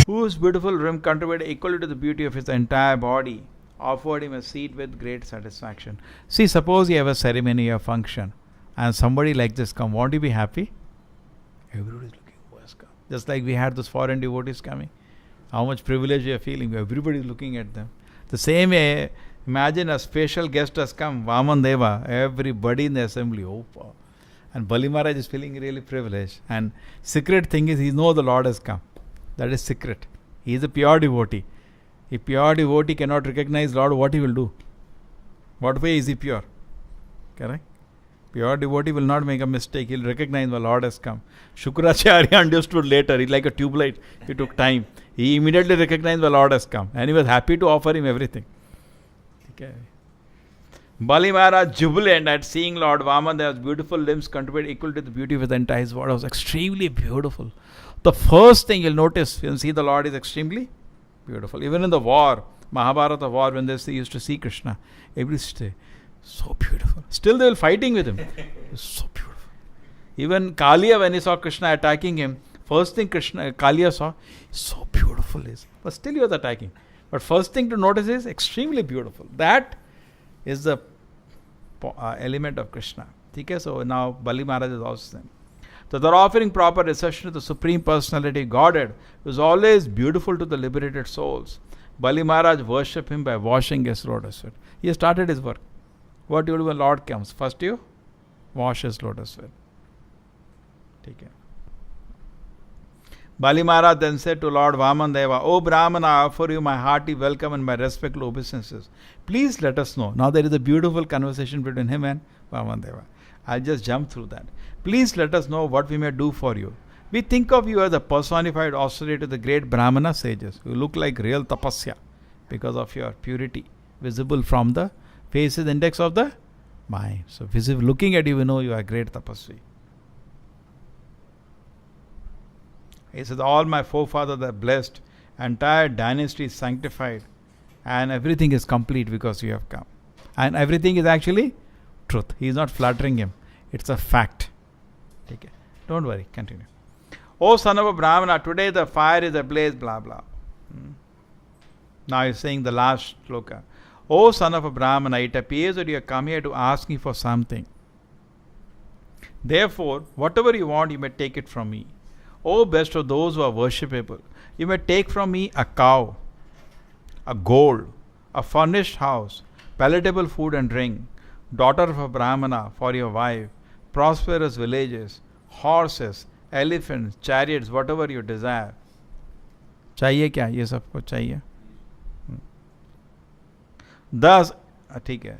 Whose beautiful rim contributed equally to the beauty of his entire body, offered him a seat with great satisfaction. See, suppose you have a ceremony or function, and somebody like this come, won't you be happy? Everybody is looking who has come. Just like we had those foreign devotees coming. How much privilege you are feeling. Everybody is looking at them. The same way, imagine a special guest has come, Vaman Deva, everybody in the assembly, oh, and Bali Maharaj is feeling really privileged. And secret thing is, he knows the Lord has come. That is secret. He is a pure devotee. If pure devotee cannot recognize Lord, what he will do? What way is he pure? Correct? Pure devotee will not make a mistake. He will recognize the Lord has come. Shukracharya understood later. He's like a tube light. He took time. He immediately recognized the Lord has come. And he was happy to offer him everything. Okay. Bali Maharaj jubilant at seeing Lord Vaman, their beautiful limbs contributed equal to the beauty of the entire body. Was extremely beautiful. The first thing you'll notice when you see the Lord is extremely beautiful. Even in the war, Mahabharata war, when they used to see Krishna, every day, so beautiful. Still they were fighting with him. So beautiful. Even Kaliya, when he saw Krishna attacking him, first thing Kaliya saw, so beautiful is. But still he was attacking. But first thing to notice is extremely beautiful. That is the element of Krishna. Okay, so now Bali Maharaj is also them. So they're offering proper reception to the Supreme Personality Godhead, who is always beautiful to the liberated souls. Bali Maharaj worship him by washing his lotus feet. He has started his work. What do you do when Lord comes? First you wash his lotus feet. Okay. Bali Maharaj then said to Lord Vaman Deva, O Brahmana, I offer you my hearty welcome and my respectful obeisances. Please let us know. Now there is a beautiful conversation between him and Vaman Deva. I'll just jump through that. Please let us know what we may do for you. We think of you as a personified auxiliary to the great Brahmana sages. You look like real tapasya because of your purity, visible from the face is the index of the mind. So visible, looking at you, we know you are great tapasvi. He says, all my forefathers are blessed, entire dynasty is sanctified, and everything is complete because you have come. And everything is actually truth. He is not flattering him. It's a fact. Okay. Don't worry. Continue. O son of a Brahmana, today the fire is ablaze, blah blah. Now he's saying the last shloka. O son of a Brahmana, it appears that you have come here to ask me for something. Therefore, whatever you want, you may take it from me. O best of those who are worshipable, you may take from me a cow, a gold, a furnished house, palatable food and drink, daughter of a Brahmana for your wife, prosperous villages, horses, elephants, chariots, whatever you desire. चाहिए क्या? ये सबको चाहिए. Thus, ठीक है.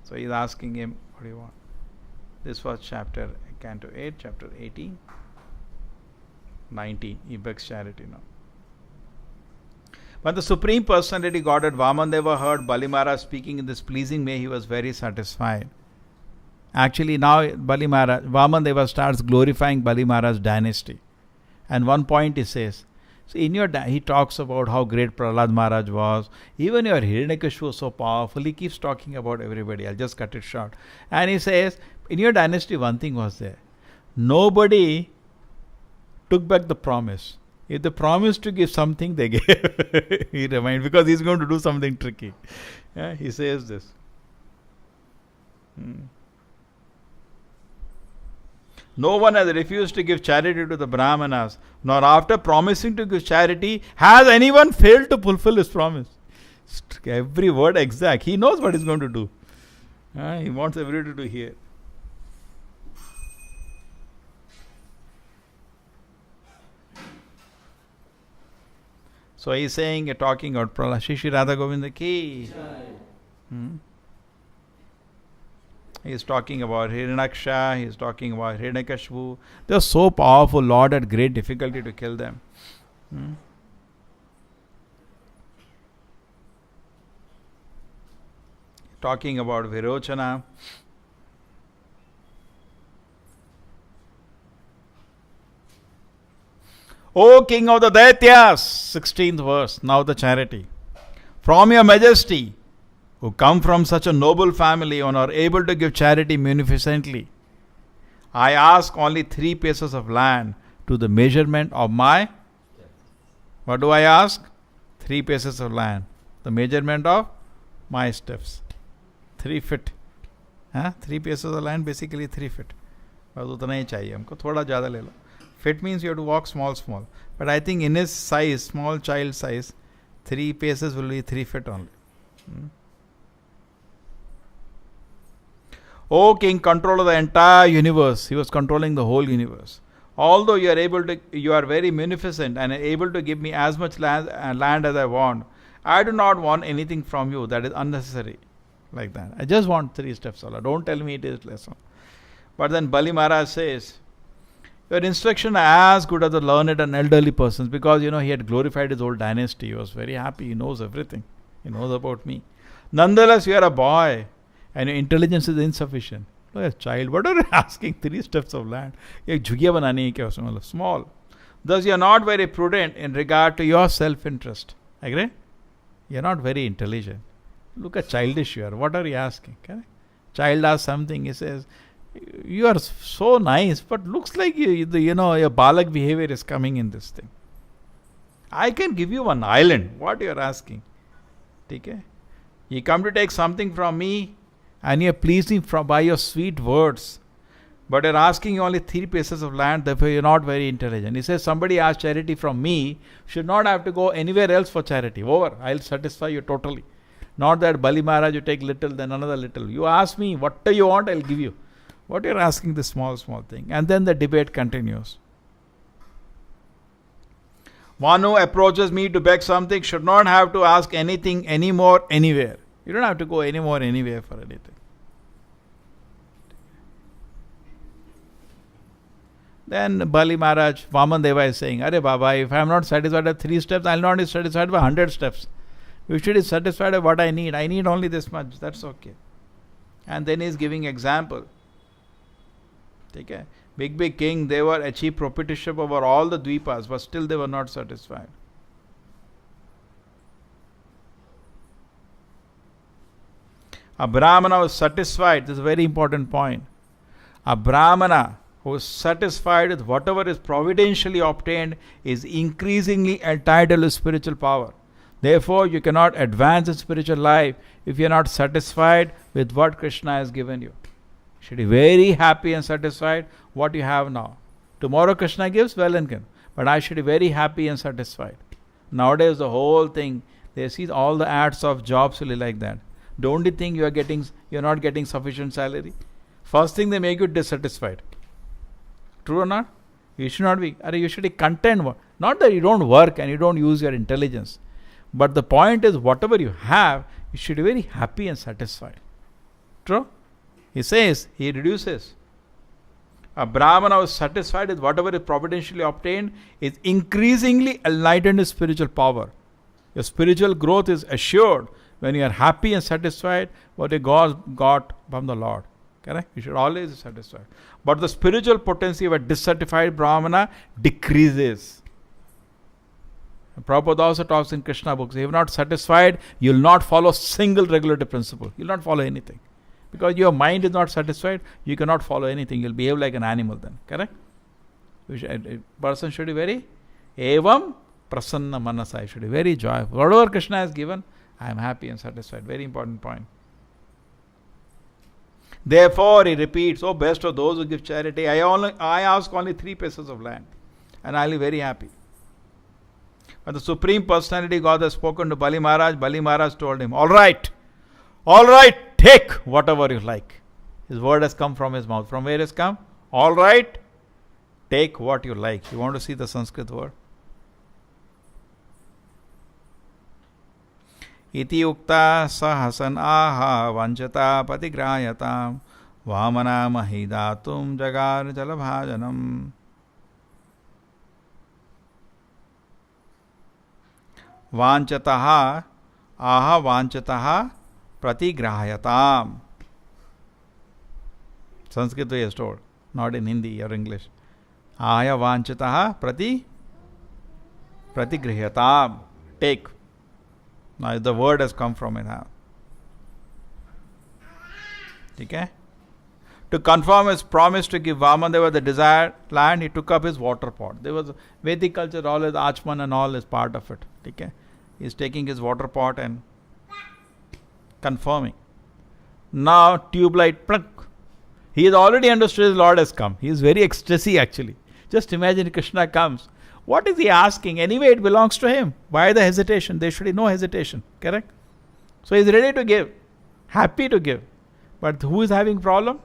So he's asking him, what do you want? This was chapter Canto 8, chapter 18, 19. He begs charity now. When the Supreme Personality Godhead Vamanadeva heard Bali Maharaj speaking in this pleasing way, he was very satisfied. Actually, now Bali Maharaj, Vamanadeva starts glorifying Bali Maharaj's dynasty. And one point he says, so in your he talks about how great Prahlad Maharaj was. Even your Hiranyakashipu was so powerful. He keeps talking about everybody. I'll just cut it short. And he says, in your dynasty, one thing was there. Nobody took back the promise. If they promised to give something, they gave. He reminded, because he's going to do something tricky. Yeah, he says this. No one has refused to give charity to the Brahmanas, nor after promising to give charity has anyone failed to fulfill his promise. Every word exact. He knows what he's going to do. He wants everybody to hear. So he's saying, talking about Prahlad, Shri Radha Govinda ki. He's talking about Hiranyaksha, he's talking about Hiranyakashipu. They are so powerful, Lord had great difficulty to kill them. talking about Virochana. O King of the Daityas, 16th verse, now the charity. From your majesty, who come from such a noble family and are able to give charity munificently, I ask only 3 pieces of land to the measurement of my. What do I ask? 3 pieces of land. The measurement of my steps. 3 feet. 3 pieces of land, basically 3 feet. बस उतना ही चाहिए हमको, थोड़ा ज़्यादा ले लो. Fit means you have to walk small. But I think in his size, small child size, 3 paces will be 3 feet only. O King, control of the entire universe. He was controlling the whole universe. Although you are very munificent and able to give me as much land as I want, I do not want anything from you that is unnecessary. Like that. I just want 3 steps. Allah. Don't tell me it is less. But then Bali Maharaj says, your instruction are as good as the learned and elderly persons, because he had glorified his old dynasty. He was very happy. He knows everything. He knows about me. Nonetheless, you are a boy and your intelligence is insufficient. Look, a child, what are you asking? 3 steps of land. Small. Thus, you are not very prudent in regard to your self-interest. Agree? You are not very intelligent. Look at childish you are. What are you asking? Okay? Child asks something. He says, you are so nice, but looks like your balak behavior is coming in this thing. I can give you one island. What you are asking? Okay? You come to take something from me, and you are pleasing by your sweet words, but you are asking only 3 pieces of land. Therefore, you are not very intelligent. He says, somebody asks charity from me should not have to go anywhere else for charity. Over. I will satisfy you totally. Not that Bali Maharaj, you take little, then another little. You ask me, what do you want, I will give you. What you are asking, this small thing. And then the debate continues. One who approaches me to beg something should not have to ask anything anymore, anywhere. You don't have to go anymore, anywhere for anything. Then Bali Maharaj, Vaman Deva is saying, Arey Baba, if I am not satisfied with 3 steps, I will not be satisfied with 100 steps. You should be satisfied with what I need. I need only this much. That's okay. And then he is giving example. Okay. Big king, they were achieved proprietorship over all the dvipas, but still they were not satisfied. A Brahmana was satisfied. This is a very important point. A Brahmana who is satisfied with whatever is providentially obtained is increasingly entitled to spiritual power. Therefore, you cannot advance in spiritual life if you are not satisfied with what Krishna has given you. You should be very happy and satisfied what you have now. Tomorrow Krishna gives, well and good. But I should be very happy and satisfied. Nowadays, the whole thing, they see all the ads of jobs really like that. Don't you think you are not getting sufficient salary? First thing, they make you dissatisfied. True or not? You should not be. You should be content. Not that you don't work and you don't use your intelligence. But the point is, whatever you have, you should be very happy and satisfied. True? He says, he reduces. A Brahmana who is satisfied with whatever is providentially obtained is increasingly enlightened in spiritual power. Your spiritual growth is assured when you are happy and satisfied what you got from the Lord. Correct? You should always be satisfied. But the spiritual potency of a dissatisfied Brahmana decreases. Prabhupada also talks in Krishna books. If you are not satisfied, you will not follow single regulative principle. You will not follow anything. Because your mind is not satisfied, you cannot follow anything. You will behave like an animal then. Correct? A person should be very evam prasanna manasa. You should be very joyful. Whatever Krishna has given, I am happy and satisfied. Very important point. Therefore, he repeats, O best of those who give charity, I ask only 3 pieces of land. And I will be very happy. But the Supreme Personality God has spoken to Bali Maharaj. Bali Maharaj told him, all right, take whatever you like. His word has come from his mouth. From where has come? All right, take what you like. You want to see the Sanskrit word? Iti ukta sahasan aha vanchata patigrayatam vamana mahidatum jagar jalabhajanam. Vanchataha aha vanchataha pratigrahayatam. Sanskrit he has told, not in Hindi or English. Aya vanchitaha pratigrihayatam. Take. Now the word has come from it. Okay? To confirm his promise to give Vamanadeva the desired land, he took up his water pot. There was Vedic culture, all his Achman and all is part of it. Okay? He is taking his water pot and confirming. Now, tube light, plunk. He has already understood his Lord has come. He is very ecstasy actually. Just imagine Krishna comes. What is he asking? Anyway, it belongs to him. Why the hesitation? There should be no hesitation. Correct? So he is ready to give. Happy to give. But who is having problem?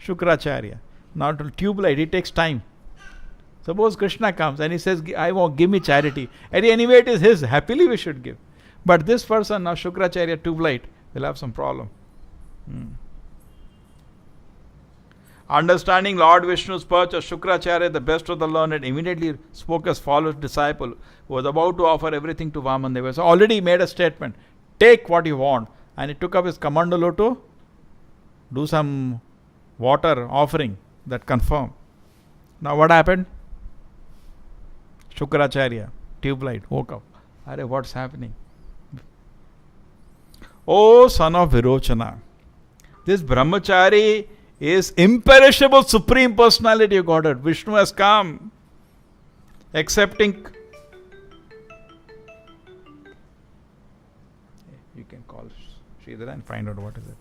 Shukracharya. Not to tube light, it takes time. Suppose Krishna comes and he says, I won't give me charity. And anyway, it is his. Happily we should give. But this person, now Shukracharya, tube light, will have some problem. Understanding Lord Vishnu's perch of Shukracharya, the best of the learned, immediately spoke as follows disciple, who was about to offer everything to Vamanadeva. So already he made a statement. Take what you want. And he took up his kamandalo to do some water offering that confirmed. Now what happened? Shukracharya, tube light, woke up. Arey, what's happening? Oh son of Virochana, this brahmachari is imperishable supreme personality of Godhead. Vishnu has come, accepting. You can call Sridhar and find out what is it.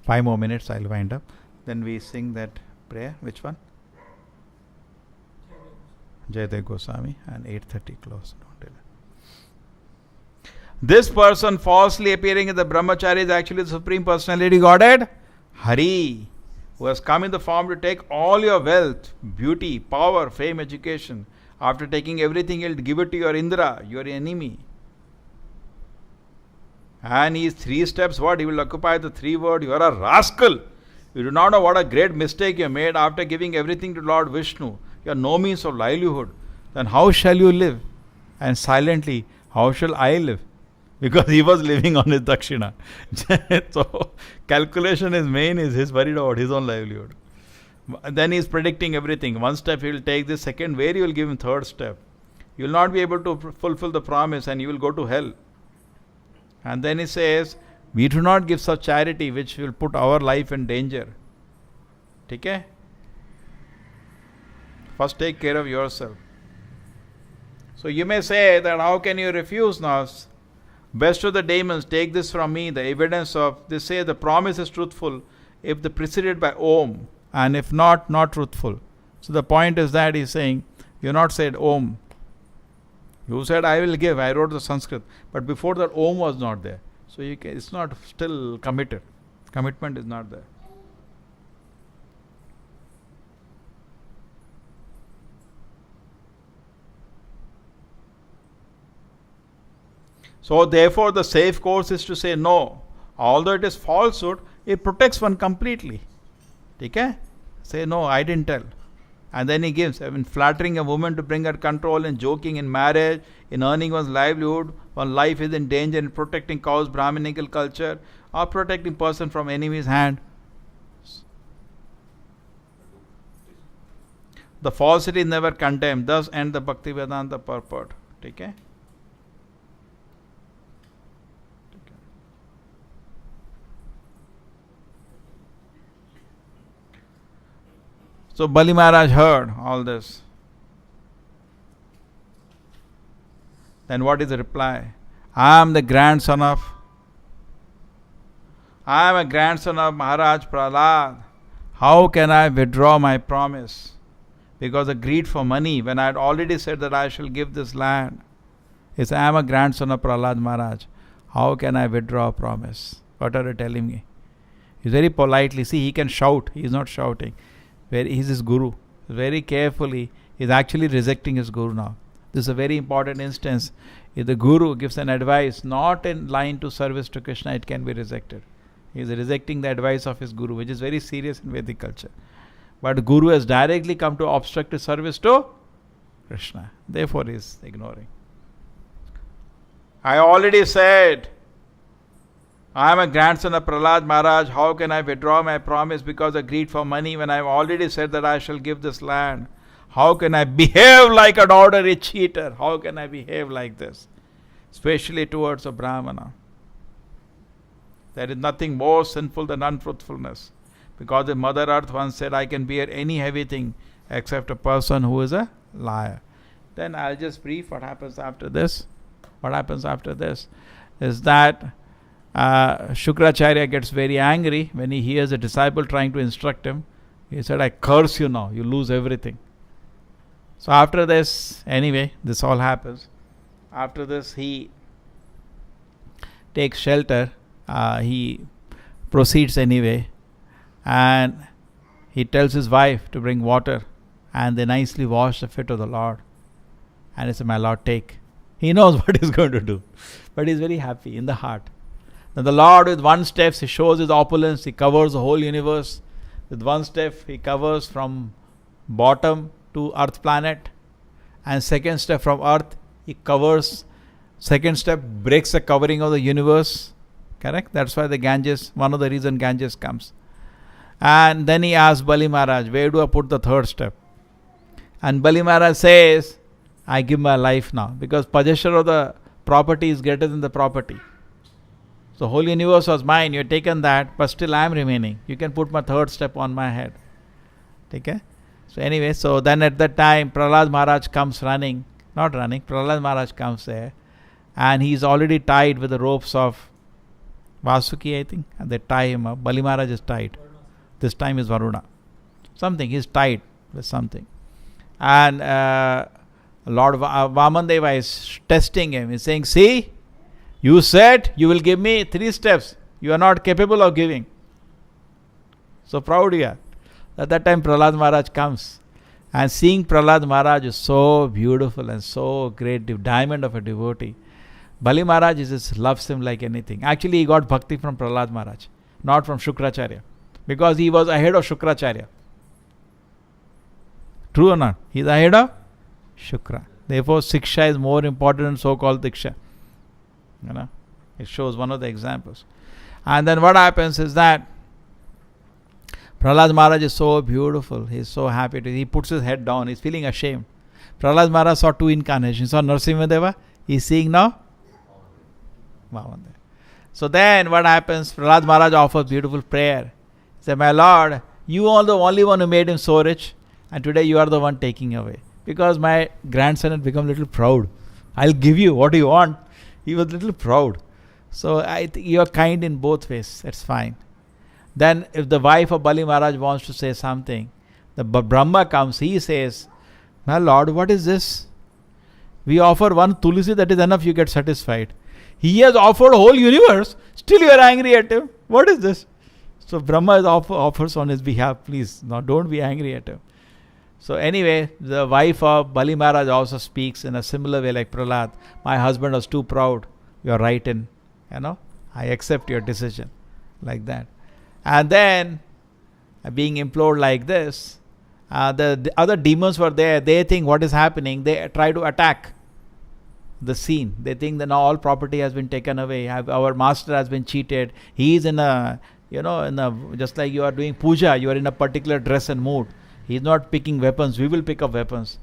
Five more minutes, I'll wind up. Then we sing that prayer. Which one? Jayadev Goswami, and 8:30 close. This person falsely appearing as the brahmachari is actually the Supreme Personality Godhead, Hari, who has come in the form to take all your wealth, beauty, power, fame, education. After taking everything, he'll give it to your Indra, your enemy. And he is 3 steps what? He will occupy the 3 words. You are a rascal. You do not know what a great mistake you made after giving everything to Lord Vishnu. You have no means of livelihood. Then how shall you live? And silently, how shall I live? Because he was living on his dakshina. So, calculation is main, is his worried about his own livelihood. Then he is predicting everything. 1 step he will take this, second, where he will give him 3rd step. You will not be able to fulfill the promise and you will go to hell. And then he says, we do not give such charity which will put our life in danger. Okay? First take care of yourself. So you may say that how can you refuse now? Best of the demons, take this from me, the evidence of, they say the promise is truthful if the preceded by Om, and if not, not truthful. So the point is that he's saying, you not said Om. You said I will give, I wrote the Sanskrit, but before that Om was not there. So it's not still committed. Commitment is not there. So therefore the safe course is to say no. Although it is falsehood, it protects one completely. Okay? Say no, I didn't tell. And then he gives, flattering a woman to bring her control, in joking in marriage, in earning one's livelihood, one life is in danger, in protecting cows, Brahminical culture, or protecting person from enemy's hand. The falsity is never condemned, thus end the Bhakti Vedanta purport. Okay? So Bali Maharaj heard all this. Then what is the reply? I am a grandson of Maharaj Prahlad. How can I withdraw my promise? Because of greed for money, when I had already said that I shall give this land. Yes, I am a grandson of Prahlad Maharaj. How can I withdraw a promise? What are you telling me? He's very politely, see, he can shout, he is not shouting. Where he is his guru. Very carefully, he is actually rejecting his guru now. This is a very important instance. If the Guru gives an advice not in line to service to Krishna, it can be rejected. He is rejecting the advice of his Guru, which is very serious in Vedic culture. But Guru has directly come to obstruct his service to Krishna. Therefore he is ignoring. I already said, I am a grandson of Prahlad Maharaj. How can I withdraw my promise because of greed for money when I have already said that I shall give this land? How can I behave like an ordinary cheater? How can I behave like this? Especially towards a Brahmana. There is nothing more sinful than unfruitfulness. Because the Mother Earth once said, I can bear any heavy thing except a person who is a liar. Then I'll just brief what happens after this. What happens after this is that Shukracharya gets very angry when he hears a disciple trying to instruct him. He said, I curse you now, you lose everything. So after this, anyway, this all happens. After this, he takes shelter. He proceeds anyway. And he tells his wife to bring water. And they nicely wash the feet of the Lord. And he said, my Lord, take. He knows what he's going to do. But he's very happy in the heart. Then the Lord with one step, he shows his opulence. He covers the whole universe. With one step, he covers from bottom to earth planet, and second step from earth he covers, second step breaks the covering of the universe. Correct? That's why the Ganges, one of the reason Ganges comes. And then he asks Bali Maharaj, where do I put the third step? And Bali Maharaj says, I give my life now, because possession of the property is greater than the property. So whole universe was mine, you have taken that, but still I am remaining. You can put my third step on my head. Okay? So anyway, so then at that time, Prahlad Maharaj comes running. Not running, Prahlad Maharaj comes there. And he's already tied with the ropes of Vasuki, I think. And they tie him up. Bali Maharaj is tied. This time is Varuna. Something, he's tied with something. And Lord Vaman Deva is testing him. He's saying, see, you said you will give me 3 steps. You are not capable of giving. So proud you are. At that time Prahlad Maharaj comes, and seeing Prahlad Maharaj is so beautiful and so great, diamond of a devotee. Bali Maharaj just loves him like anything. Actually he got bhakti from Prahlad Maharaj, not from Shukracharya, because he was ahead of Shukracharya. True or not? He is ahead of Shukra. Therefore Siksha is more important than so-called Diksha. It shows one of the examples. And then what happens is that Prahlad Maharaj is so beautiful. He is so happy. He puts his head down. He is feeling ashamed. Prahlad Maharaj saw 2 incarnations. He saw Narasimha. He is seeing now Vaman. So then what happens? Prahlad Maharaj offers beautiful prayer. He said, my Lord, you are the only one who made him so rich, and today you are the one taking away. Because my grandson had become a little proud. I'll give you what you want. He was a little proud. So I think you are kind in both ways. That's fine. Then if the wife of Bali Maharaj wants to say something, the Brahma comes, he says, my Lord, what is this? We offer one tulsi, that is enough, you get satisfied. He has offered whole universe, still you are angry at him. What is this? So Brahma offers on his behalf, please, now don't be angry at him. So anyway, the wife of Bali Maharaj also speaks in a similar way like Prahlad. My husband was too proud. You are right in, I accept your decision. Like that. And then, being implored like this, the other demons were there. They think what is happening. They try to attack the scene. They think that now all property has been taken away. Our master has been cheated. He is in a, just like you are doing puja, you are in a particular dress and mood. He is not picking weapons. We will pick up weapons.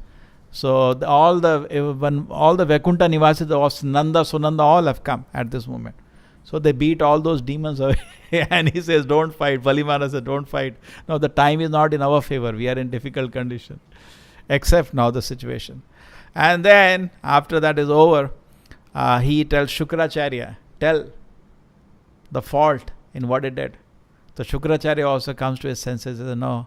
So all the Vaikuntha Nivasis of Nanda, Sunanda, all have come at this moment. So they beat all those demons away. And he says, don't fight. Bali Maharaj says, don't fight. Now the time is not in our favor. We are in difficult condition. Accept now the situation. And then, after that is over, he tells Shukracharya, tell the fault in what he did. So Shukracharya also comes to his senses and says, no,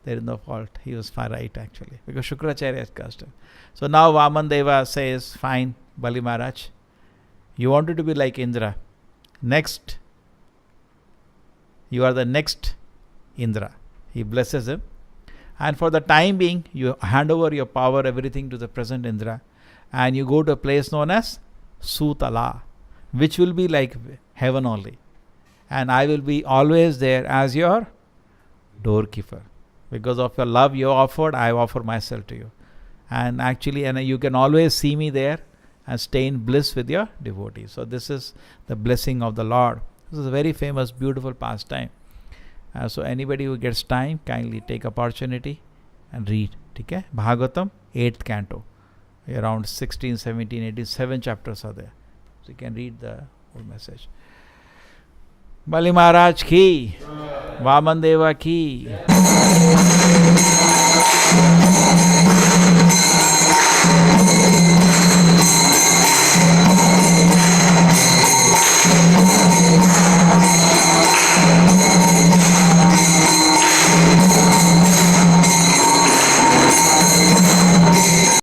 there is no fault. He was far right actually. Because Shukracharya has cursed him. So now Vaman Deva says, fine, Bali Maharaj, you wanted to be like Indra. Next, you are the next Indra. He blesses him. And for the time being, you hand over your power, everything to the present Indra. and you go to a place known as Sutala, which will be like heaven only. And I will be always there as your doorkeeper. Because of your love you offered, I offer myself to you. And actually, and you can always see me there and stay in bliss with your devotees. So this is the blessing of the Lord. This is a very famous, beautiful pastime. So anybody who gets time, kindly take opportunity and read. Okay? Bhagavatam, 8th canto. Around 16, 17, 18, 7 chapters are there. So you can read the whole message. Bali Maharaj ki, Vaman Deva ki.